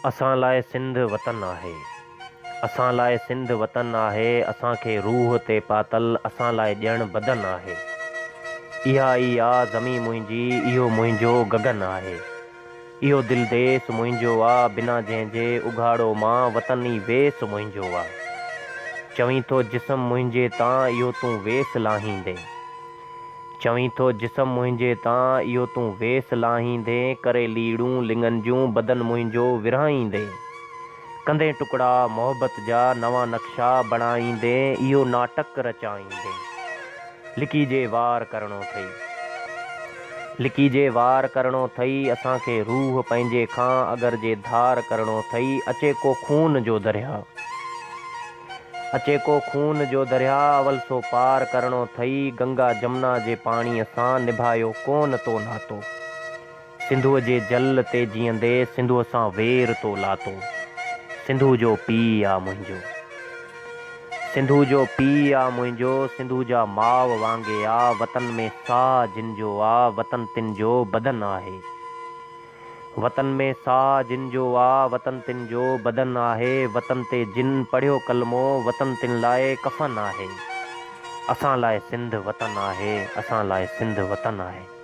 असां लाइ सिंध वतन आहे। असां लाइ सिंध वतन आहे। असांखे रूह ते पातल असां लाइ ॼण बदन आहे। इहा ई आ ज़मी मुंहिंजी, इहो मुंहिंजो गगन आहे। इहो दिल देस मुंहिंजो आ, बिना जंहिंजे उघाड़ो मां वतन ई वेस मुंहिंजो आ। चवीं थो जिस्म मुंहिंजे तां इहो तूं वेस लाहींदे। चवीं थो जिस्म मुंहिंजे तां इहो तूं वेस लाहींदे। करे लीड़ूं लिंगन जूं बदन मुंहिंजो विरहाईंदे। कंदे टुकड़ा मोहब्बत जा नवां नक्शा बणाईंदे। इहो नाटक रचाईंदे। लिकी जे वार करणो अथई। लिकी जे वार करणो अथई। असांखे रूह पंहिंजे खां अगर जे धार करणो अथई। अचे को खून जो दरिया। अचे को खून जो दरिया अवल सो पार करणो अथई। गंगा जमुना जे पाणीअ सां निभायो कोन तो नातो। सिंधुअ जे जल ते जीअंदे सिंधुअ सां वेर तो लातो। सिंधु जो पीउ आ मुंहिंजो। सिंधु जो पीउ आ मुंहिंजो। सिंधु जा माउ वांगे आ। वतन में साह जिन जो आ। वतन तिन जो बदन आहे। वतन में साह जिन जो आ। वतन तिन जो बदन आहे। वतन ते जिन पढ़ियो कलमो वतन तिन लाइ कफन आहे। असां लाइ सिंध वतन आहे। असां लाइ सिंध वतन आहे।